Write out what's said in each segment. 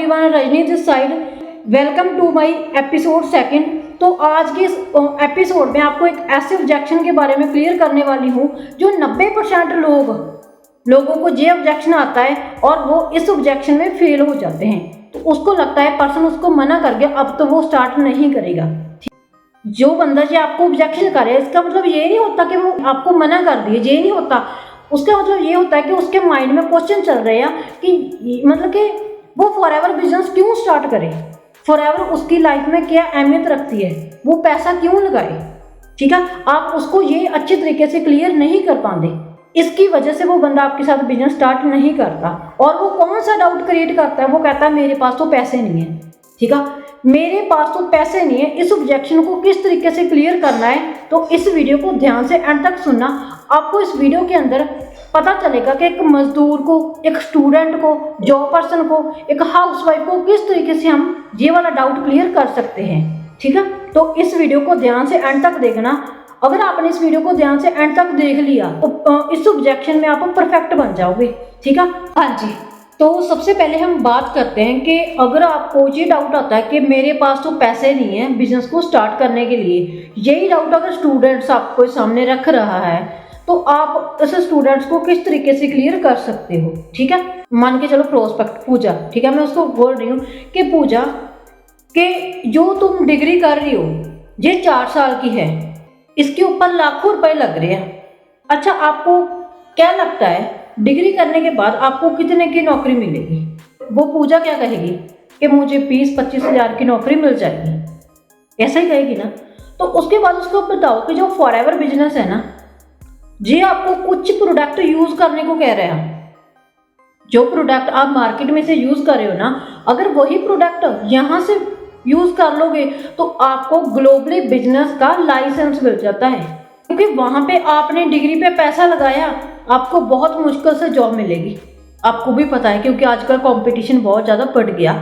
Everyone, Rajni this side. Welcome to my episode second. तो आज के इस एपिसोड में आपको एक ऐसे ऑब्जेक्शन के बारे में क्लियर करने वाली हूँ जो 90% लोगों को ये ऑब्जेक्शन आता है और वो इस ऑब्जेक्शन में फेल हो जाते हैं। तो उसको लगता है पर्सन उसको मना कर गया, अब तो वो स्टार्ट नहीं करेगा। जो बंदा जो आपको ऑब्जेक्शन कर रहा है, इसका मतलब ये नहीं होता कि वो आपको मना कर दिए, ये नहीं होता। उसका मतलब ये होता है कि उसके माइंड में क्वेश्चन चल रहे हैं कि मतलब कि वो फॉरएवर बिजनेस क्यों स्टार्ट करे, फॉरएवर उसकी लाइफ में क्या अहमियत रखती है, वो पैसा क्यों लगाए। ठीक है, आप उसको ये अच्छे तरीके से क्लियर नहीं कर पाते, इसकी वजह से वो बंदा आपके साथ बिजनेस स्टार्ट नहीं करता। और वो कौन सा डाउट क्रिएट करता है, वो कहता है मेरे पास तो पैसे नहीं है। ठीक है, मेरे पास तो पैसे नहीं है। इस ऑब्जेक्शन को किस तरीके से क्लियर करना है, तो इस वीडियो को ध्यान से एंड तक सुनना। आपको इस वीडियो के अंदर पता चलेगा कि एक मजदूर को, एक स्टूडेंट को, जॉब पर्सन को, एक हाउसवाइफ को किस तरीके से हम ये वाला डाउट क्लियर कर सकते हैं। ठीक है, तो इस वीडियो को ध्यान से एंड तक देखना। अगर आपने इस वीडियो को ध्यान से एंड तक देख लिया तो इस ऑब्जेक्शन में आप परफेक्ट बन जाओगे। ठीक है, हाँ जी। तो सबसे पहले हम बात करते हैं कि अगर आपको ये डाउट आता है कि मेरे पास तो पैसे नहीं है बिजनेस को स्टार्ट करने के लिए, यही डाउट अगर स्टूडेंट्स आपको सामने रख रहा है, तो आप ऐसे स्टूडेंट्स को किस तरीके से क्लियर कर सकते हो। ठीक है, मान के चलो प्रोस्पेक्ट पूजा, ठीक है, मैं उसको बोल रही हूँ कि पूजा कि जो तुम डिग्री कर रही हो ये 4 साल की है, इसके ऊपर लाखों रुपए लग रहे हैं। अच्छा, आपको क्या लगता है डिग्री करने के बाद आपको कितने की नौकरी मिलेगी? वो पूजा क्या कहेगी कि मुझे 20-25 हज़ार की नौकरी मिल जाएगी, ऐसा ही कहेगी ना। तो उसके बाद उसको बताओ कि जो फॉरएवर बिजनेस है ना, जी आपको कुछ प्रोडक्ट यूज करने को कह रहे हैं। जो प्रोडक्ट आप मार्केट में से यूज कर रहे हो ना, अगर वही प्रोडक्ट यहाँ से यूज कर लोगे तो आपको ग्लोबली बिजनेस का लाइसेंस मिल जाता है, क्योंकि वहां पे आपने डिग्री पे पैसा लगाया, आपको बहुत मुश्किल से जॉब मिलेगी। आपको भी पता है क्योंकि आजकल कंपटीशन बहुत ज़्यादा बढ़ गया।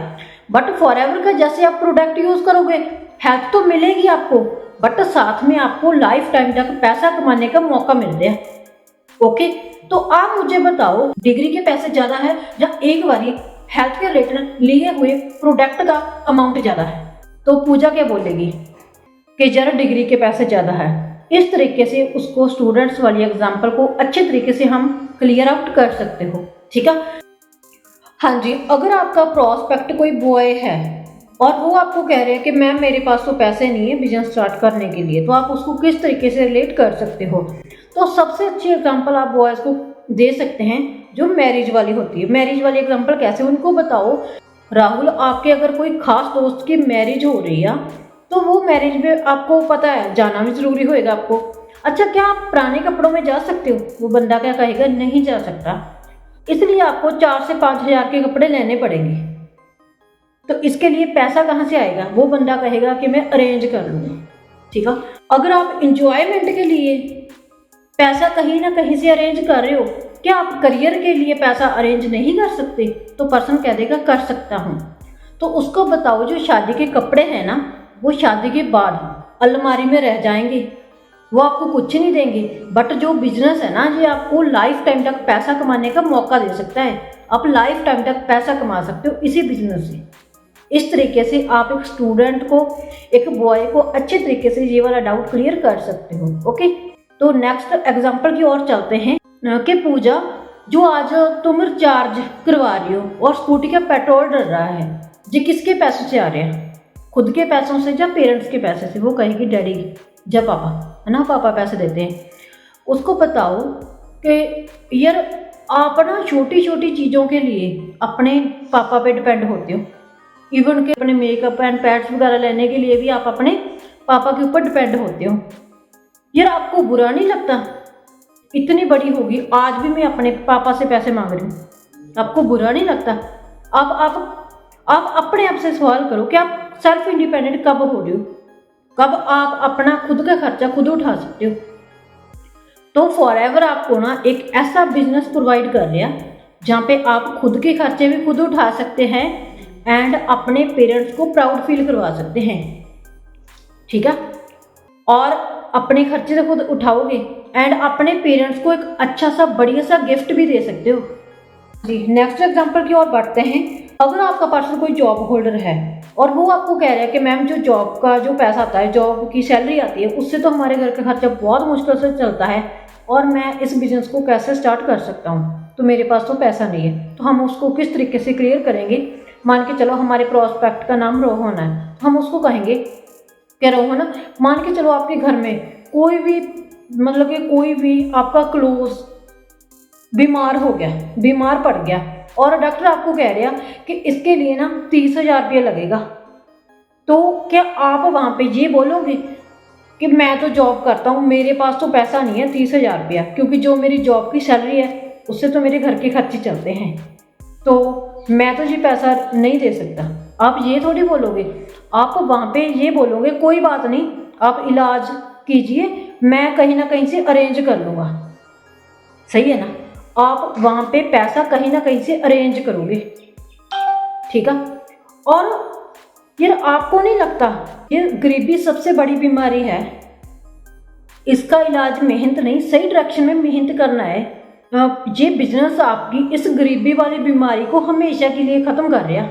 बट फॉरएवर का जैसे आप प्रोडक्ट यूज़ करोगे, हेल्प तो मिलेगी आपको, बट साथ में आपको लाइफ टाइम तक पैसा कमाने का मौका मिल रहा है। ओके, तो आप मुझे बताओ डिग्री के पैसे ज़्यादा है या एक बारी हेल्थ के रिलेटेड लिए हुए प्रोडक्ट का अमाउंट ज़्यादा है? तो पूजा क्या बोलेगी कि जरा डिग्री के पैसे ज़्यादा है। इस तरीके से उसको स्टूडेंट्स वाली एग्जांपल को अच्छे तरीके से हम क्लियर आउट कर सकते हो। ठीक है, हाँ जी। अगर आपका प्रोस्पेक्ट कोई बॉय है और वो आपको कह रहे हैं कि मैम मेरे पास तो पैसे नहीं है बिजनेस स्टार्ट करने के लिए, तो आप उसको किस तरीके से रिलेट कर सकते हो? तो सबसे अच्छी एग्जांपल आप बॉयज़ को दे सकते हैं जो मैरिज वाली होती है। मैरिज वाली एग्जांपल कैसे? उनको बताओ राहुल, आपके अगर कोई खास दोस्त की मैरिज हो रही है तो वो मैरिज में आपको पता है जाना भी जरूरी होएगा आपको। अच्छा, क्या आप पुराने कपड़ों में जा सकते हो? वो बंदा क्या कहेगा, नहीं जा सकता, इसलिए आपको 4 से 5 हज़ार के कपड़े लेने पड़ेंगे। तो इसके लिए पैसा कहाँ से आएगा? वो बंदा कहेगा कि मैं अरेंज कर लूँगा। ठीक है, अगर आप इंजॉयमेंट के लिए पैसा कहीं ना कहीं से अरेंज कर रहे हो, क्या आप करियर के लिए पैसा अरेंज नहीं कर सकते? तो पर्सन कह देगा कर सकता हूँ। तो उसको बताओ जो शादी के कपड़े हैं ना, वो शादी के बाद अलमारी में रह जाएंगे, वो आपको कुछ नहीं देंगे। बट जो बिजनेस है ना, ये आपको लाइफ टाइम तक पैसा कमाने का मौका दे सकता है। आप लाइफ टाइम तक पैसा कमा सकते हो इसी बिजनेस से। इस तरीके से आप एक स्टूडेंट को, एक बॉय को अच्छे तरीके से ये वाला डाउट क्लियर कर सकते हो। ओके, तो नेक्स्ट एग्जाम्पल की ओर चलते हैं कि पूजा, जो आज तुम रिचार्ज करवा रही हो और स्कूटी का पेट्रोल डल रहा है, ये किसके पैसों से आ रहे हैं? खुद के पैसों से या पेरेंट्स के पैसे से? वो कहेगी डैडी या पापा, है ना, पापा पैसे देते हैं। उसको बताओ कि यार आप ना छोटी छोटी चीज़ों के लिए अपने पापा पे डिपेंड होते हो। इवन के अपने मेकअप एंड पैड्स वगैरह लेने के लिए भी आप अपने पापा के ऊपर डिपेंड होते हो। यार आपको बुरा नहीं लगता? इतनी बड़ी होगी आज भी मैं अपने पापा से पैसे मांग रही हूँ, आपको बुरा नहीं लगता? आप अपने आप से सवाल करो कि आप सेल्फ इंडिपेंडेंट कब हो रहे हो, कब आप अपना खुद का खर्चा खुद उठा सकते हो? तो फॉरएवर आपको ना एक ऐसा बिजनेस प्रोवाइड कर रहा है जहाँ पे आप खुद के खर्चे भी खुद उठा सकते हैं एंड अपने पेरेंट्स को प्राउड फील करवा सकते हैं। ठीक है, और अपने खर्चे से खुद उठाओगे एंड अपने पेरेंट्स को एक अच्छा सा बढ़िया सा गिफ्ट भी दे सकते हो। जी, नेक्स्ट एग्जांपल की ओर बढ़ते हैं। अगर आपका पर्सन कोई जॉब होल्डर है और वो आपको कह रहा है कि मैम जो जॉब का जो पैसा आता है, जॉब की सैलरी आती है, उससे तो हमारे घर का खर्चा बहुत मुश्किल से चलता है और मैं इस बिज़नेस को कैसे स्टार्ट कर सकता हूँ, तो मेरे पास तो पैसा नहीं है। तो हम उसको किस तरीके से क्लियर करेंगे? मान के चलो हमारे प्रोस्पेक्ट का नाम रोहन है, तो हम उसको कहेंगे कि रोहन, मान के चलो आपके घर में कोई भी मतलब कि कोई भी आपका क्लोज बीमार हो गया, बीमार पड़ गया और डॉक्टर आपको कह रहा कि इसके लिए ना 30,000 रुपये लगेगा, तो क्या आप वहाँ पे ये बोलोगे कि मैं तो जॉब करता हूँ, मेरे पास तो पैसा नहीं है 30,000 रुपया, क्योंकि जो मेरी जॉब की सैलरी है उससे तो मेरे घर के खर्चे चलते हैं, तो मैं तो ये पैसा नहीं दे सकता। आप ये थोड़ी बोलोगे, आप वहाँ पे ये बोलोगे कोई बात नहीं, आप इलाज कीजिए, मैं कहीं ना कहीं से अरेंज कर लूँगा। सही है ना? आप वहाँ पे पैसा कहीं ना कहीं से अरेंज करोगे, ठीक है। और यार आपको नहीं लगता ये गरीबी सबसे बड़ी बीमारी है? इसका इलाज मेहनत नहीं, सही डायरेक्शन में मेहनत करना है। ये बिजनेस आपकी इस गरीबी वाली बीमारी को हमेशा के लिए ख़त्म कर रहा।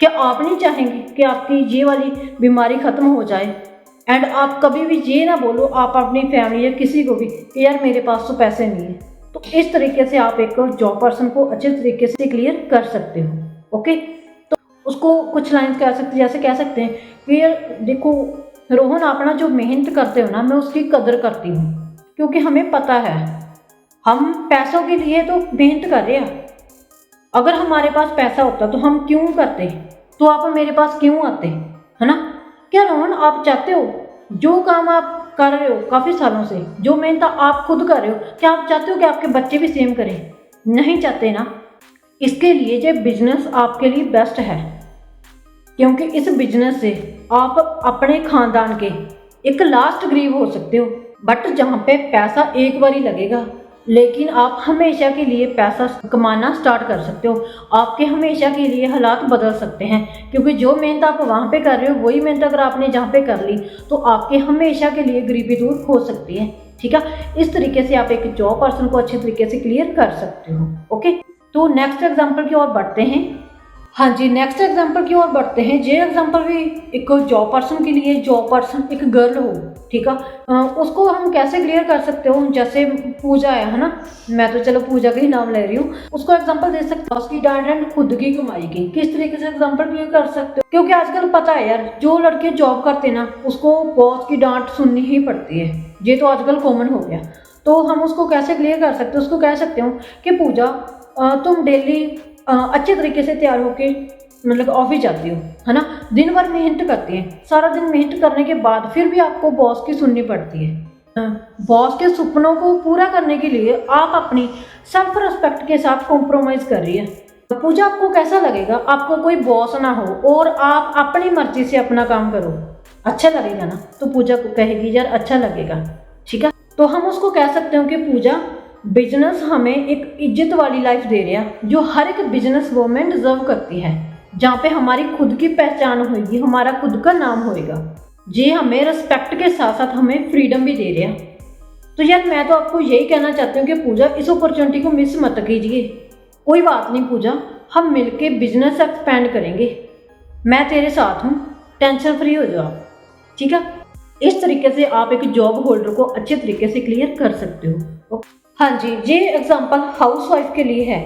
क्या आप नहीं चाहेंगे कि आपकी ये वाली बीमारी ख़त्म हो जाए? एंड आप कभी भी ये ना बोलो आप अपनी फैमिली या किसी को भी कि यार मेरे पास तो पैसे नहीं है। तो इस तरीके से आप एक जॉब पर्सन को अच्छे तरीके से क्लियर कर सकते हो। ओके, तो उसको कुछ लाइन्स कह सकते, जैसे कह सकते हैं कि यार देखो रोहन, आप ना जो मेहनत करते हो ना, मैं उसकी कदर करती हूँ, क्योंकि हमें पता है हम पैसों के लिए तो मेहनत कर रहे हैं। अगर हमारे पास पैसा होता तो हम क्यों करते, तो आप मेरे पास क्यों आते, है ना? क्या रोहन आप चाहते हो जो काम आप कर रहे हो काफ़ी सालों से, जो मेहनत आप खुद कर रहे हो, क्या आप चाहते हो कि आपके बच्चे भी सेम करें? नहीं चाहते ना। इसके लिए ये बिजनेस आपके लिए बेस्ट है, क्योंकि इस बिजनेस से आप अपने खानदान के एक लास्ट गरीब हो सकते हो। बट जहाँ पे पैसा एक बार ही लगेगा, लेकिन आप हमेशा के लिए पैसा कमाना स्टार्ट कर सकते हो। आपके हमेशा के लिए हालात बदल सकते हैं, क्योंकि जो मेहनत आप वहाँ पे कर रहे हो वही मेहनत अगर आपने जहाँ पे कर ली तो आपके हमेशा के लिए गरीबी दूर हो सकती है। ठीक है, इस तरीके से आप एक जॉब पर्सन को अच्छे तरीके से क्लियर कर सकते हो। ओके, तो नेक्स्ट एग्जाम्पल की ओर बढ़ते हैं। हाँ जी, नेक्स्ट एग्जाम्पल की ओर बढ़ते हैं। ये एग्जाम्पल भी एक जॉब पर्सन के लिए, जॉब पर्सन एक गर्ल हो, ठीक है, उसको हम कैसे क्लियर कर सकते हो? जैसे पूजा है ना, मैं तो चलो पूजा का ही नाम ले रही हूँ, उसको एग्जाम्पल दे सकते हो उसकी डांट एंड खुद की कमाई की। किस तरीके से एग्जाम्पल क्लियर कर सकते हो? क्योंकि आजकल पता है यार, जो लड़के जॉब करते हैं ना उसको बॉस की डांट सुननी ही पड़ती है, ये तो आजकल कॉमन हो गया। तो हम उसको कैसे क्लियर कर सकते हो? उसको कह सकते हो कि पूजा तुम डेली अच्छे तरीके से तैयार होके मतलब ऑफिस जाती हो, है ना, दिन भर मेहनत करती है, सारा दिन मेहनत करने के बाद फिर भी आपको बॉस की सुननी पड़ती है। बॉस के सपनों को पूरा करने के लिए आप अपनी सेल्फ रिस्पेक्ट के साथ कॉम्प्रोमाइज़ कर रही है। पूजा, आपको कैसा लगेगा आपको कोई बॉस ना हो और आप अपनी मर्जी से अपना काम करो? अच्छा लगेगा ना? तो पूजा को कहेगी यार अच्छा लगेगा, ठीक है। तो हम उसको कह सकते हो कि पूजा, बिजनेस हमें एक इज्जत वाली लाइफ दे रहा है जो हर एक बिजनेस वूमेन डिजर्व करती है, जहाँ पे हमारी खुद की पहचान होगी, हमारा खुद का नाम होएगा। ये हमें रिस्पेक्ट के साथ साथ हमें फ्रीडम भी दे रहा है। तो यार मैं तो आपको यही कहना चाहती हूँ कि पूजा, इस अपॉर्चुनिटी को मिस मत कीजिए। कोई बात नहीं पूजा, हम मिलके बिजनेस एक्सपेंड करेंगे, मैं तेरे साथ हूँ, टेंशन फ्री हो जाओ, ठीक है। इस तरीके से आप एक जॉब होल्डर को अच्छे तरीके से क्लियर कर सकते हो। हाँ जी, ये एग्जांपल हाउसवाइफ के लिए है।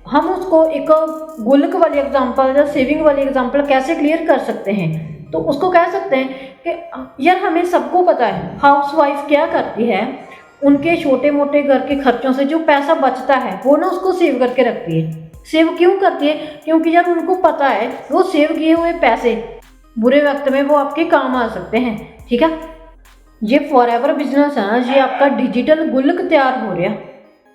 हम उसको एक गुल्लक वाली एग्जांपल या सेविंग वाली एग्जांपल कैसे क्लियर कर सकते हैं? तो उसको कह सकते हैं कि यार हमें सबको पता है हाउसवाइफ क्या करती है, उनके छोटे मोटे घर के खर्चों से जो पैसा बचता है वो ना उसको सेव करके रखती है। सेव क्यों करती है? क्योंकि यार उनको पता है वो सेव किए हुए पैसे बुरे वक्त में वो आपके काम आ सकते हैं, ठीक है। ये फॉरएवर बिजनेस है ना, ये आपका डिजिटल गुल्लक तैयार हो रहा है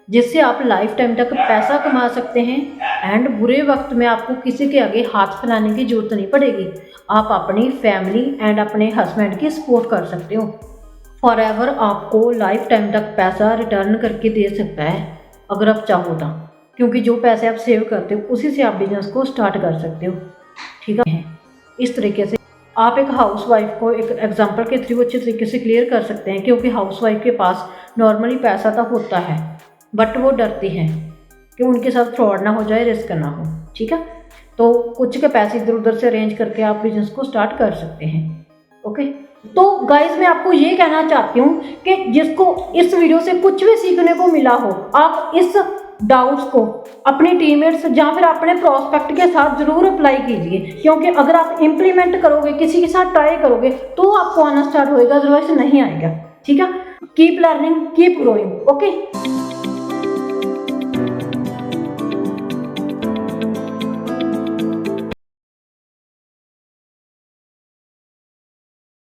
जिससे आप लाइफ टाइम तक पैसा कमा सकते हैं एंड बुरे वक्त में आपको किसी के आगे हाथ फैलाने की जरूरत नहीं पड़ेगी। आप अपनी फैमिली एंड अपने हस्बैंड की सपोर्ट कर सकते हो। फॉरएवर आपको लाइफ टाइम तक पैसा रिटर्न करके दे सकता है अगर आप चाहो तो, क्योंकि जो पैसे आप सेव करते हो उसी से आप बिजनेस को स्टार्ट कर सकते हो, ठीक है। इस तरीके से आप एक हाउसवाइफ को एक एग्जांपल के थ्रू अच्छे तरीके से क्लियर कर सकते हैं, क्योंकि हाउसवाइफ के पास नॉर्मली पैसा तो होता है बट वो डरती हैं कि उनके साथ फ्रॉड ना हो जाए, रिस्क ना हो, ठीक है। तो कुछ के पैसे इधर उधर से अरेंज करके आप बिजनेस को स्टार्ट कर सकते हैं। ओके, तो गाइज मैं आपको ये कहना चाहती हूँ कि जिसको इस वीडियो से कुछ भी सीखने को मिला हो, आप इस डाउट्स को अपनी टीममेट्स या फिर अपने प्रोस्पेक्ट के साथ जरूर अप्लाई कीजिए, क्योंकि अगर आप इम्प्लीमेंट करोगे, किसी के साथ ट्राई करोगे तो आपको आना स्टार्ट होएगा, अदरवाइज नहीं आएगा। ठीक है, keep learning, keep growing. Okay.